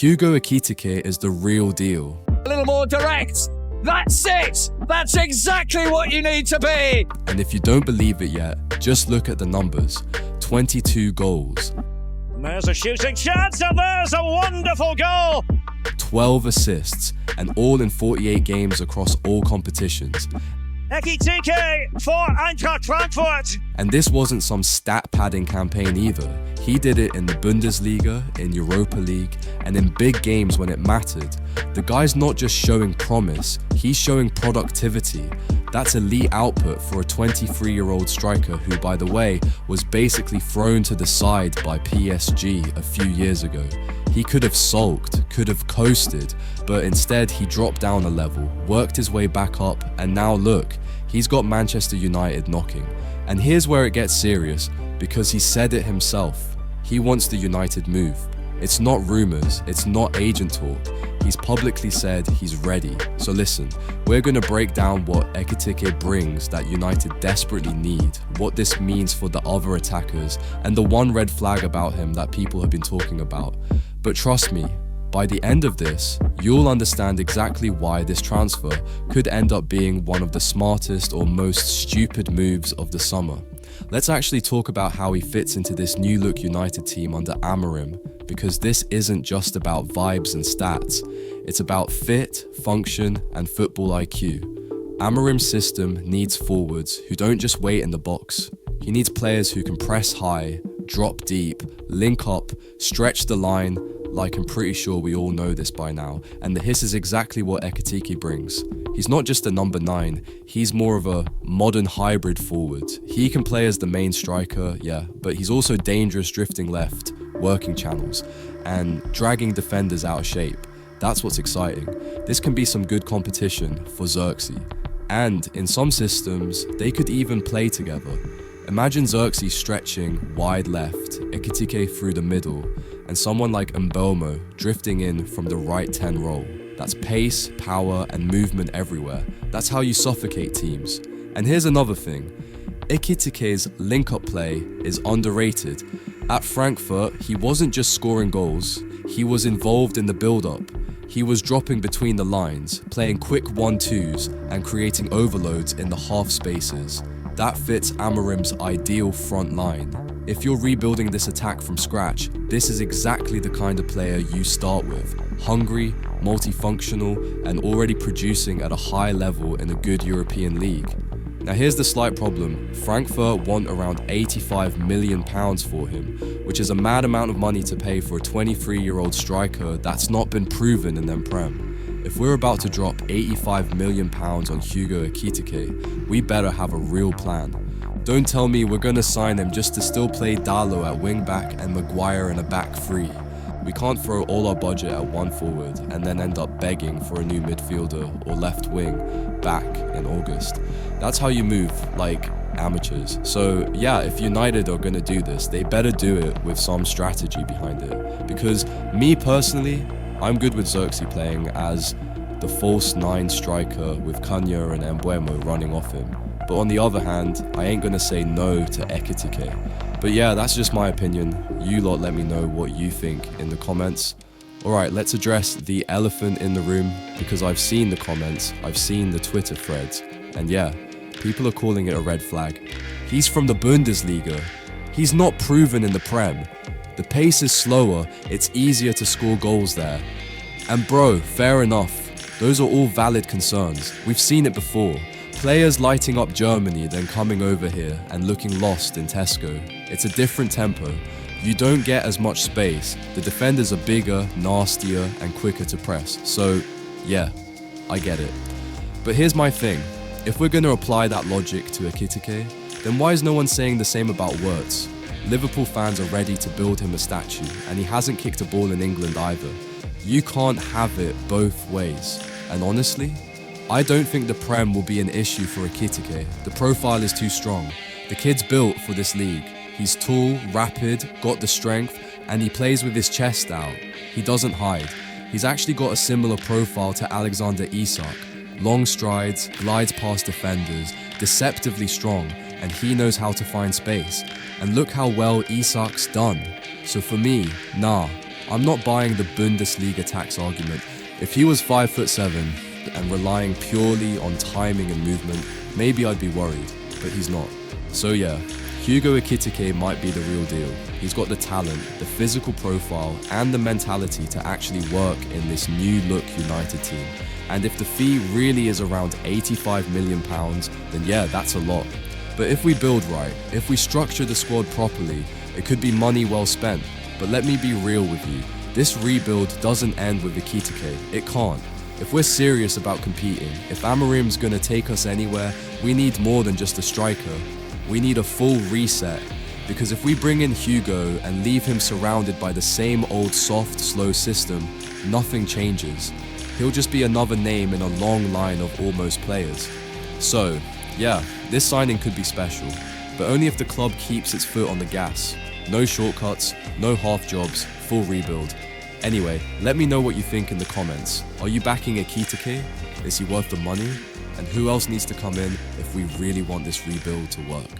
Hugo Ekitike is the real deal. A little more direct. That's it. That's exactly what you need to be. And if you don't believe it yet, just look at the numbers. 22 goals. And there's a shooting chance, and there's a wonderful goal. 12 assists, and all in 48 games across all competitions. Ekitike for Eintracht Frankfurt. And this wasn't some stat-padding campaign either. He did it in the Bundesliga, in Europa League, and in big games when it mattered. The guy's not just showing promise, he's showing productivity. That's elite output for a 23-year-old striker who, by the way, was basically thrown to the side by PSG a few years ago. He could have sulked, could have coasted, but instead he dropped down a level, worked his way back up, and now look, he's got Manchester United knocking. And here's where it gets serious, because he said it himself. He wants the United move. It's not rumours, it's not agent talk. He's publicly said he's ready. So listen, we're going to break down what Ekitike brings that United desperately need, what this means for the other attackers, and the one red flag about him that people have been talking about. But trust me, by the end of this, you'll understand exactly why this transfer could end up being one of the smartest or most stupid moves of the summer. Let's actually talk about how he fits into this new look United team under Amorim, because this isn't just about vibes and stats, it's about fit, function, and football IQ. Amorim's system needs forwards who don't just wait in the box. He needs players who can press high, drop deep, link up, stretch the line, like I'm pretty sure we all know this by now, and this is exactly what Ekitike brings. He's not just a number 9, he's more of a modern hybrid forward. He can play as the main striker, yeah, but he's also dangerous drifting left, working channels, and dragging defenders out of shape. That's what's exciting. This can be some good competition for Xerxes. And in some systems, they could even play together. Imagine Xerxes stretching wide left, Ekitike through the middle, and someone like Mbeumo drifting in from the right 10 role. That's pace, power, and movement everywhere. That's how you suffocate teams. And here's another thing. Ekitike's link-up play is underrated. At Frankfurt, he wasn't just scoring goals, he was involved in the build-up. He was dropping between the lines, playing quick 1-2s, and creating overloads in the half spaces. That fits Amorim's ideal front line. If you're rebuilding this attack from scratch, this is exactly the kind of player you start with. Hungry, multifunctional, and already producing at a high level in a good European league. Now here's the slight problem. Frankfurt want around £85 million for him, which is a mad amount of money to pay for a 23-year-old striker that's not been proven in them Prem. If we're about to drop £85 million on Hugo Ekitike, we better have a real plan. Don't tell me we're gonna sign him just to still play Dalot at wing back and Maguire in a back three. We can't throw all our budget at one forward and then end up begging for a new midfielder or left wing back in August. That's how you move, like amateurs. So yeah, if United are gonna do this, they better do it with some strategy behind it. Because me personally, I'm good with Xerxes playing as the false 9 striker with Cunha and Mbeumo running off him. But on the other hand, I ain't gonna say no to Ekitike. But yeah, that's just my opinion. You lot let me know what you think in the comments. Alright, let's address the elephant in the room, because I've seen the comments, I've seen the Twitter threads, and yeah, people are calling it a red flag. He's from the Bundesliga. He's not proven in the Prem. The pace is slower, it's easier to score goals there. And bro, fair enough. Those are all valid concerns. We've seen it before. Players lighting up Germany, then coming over here and looking lost in Tesco. It's a different tempo. You don't get as much space. The defenders are bigger, nastier, and quicker to press. So, yeah, I get it. But here's my thing. If we're going to apply that logic to Ekitike, then why is no one saying the same about Wirtz? Liverpool fans are ready to build him a statue, and he hasn't kicked a ball in England either. You can't have it both ways. And honestly, I don't think the Prem will be an issue for Ekitike. The profile is too strong. The kid's built for this league. He's tall, rapid, got the strength, and he plays with his chest out. He doesn't hide. He's actually got a similar profile to Alexander Isak. Long strides, glides past defenders, deceptively strong, and he knows how to find space. And look how well Isak's done. So for me, nah, I'm not buying the Bundesliga tax argument. If he was 5'7" and relying purely on timing and movement, maybe I'd be worried, but he's not. So yeah, Hugo Ekitike might be the real deal. He's got the talent, the physical profile, and the mentality to actually work in this new look United team. And if the fee really is around £85 million, then yeah, that's a lot. But if we build right, if we structure the squad properly, it could be money well spent. But let me be real with you, this rebuild doesn't end with Ekitike. It can't. If we're serious about competing, if Amorim's gonna take us anywhere, we need more than just a striker. We need a full reset. Because if we bring in Hugo and leave him surrounded by the same old soft, slow system, nothing changes. He'll just be another name in a long line of almost players. So, yeah, this signing could be special, but only if the club keeps its foot on the gas. No shortcuts, no half jobs, full rebuild. Anyway, let me know what you think in the comments. Are you backing Ekitike? Is he worth the money? And who else needs to come in if we really want this rebuild to work?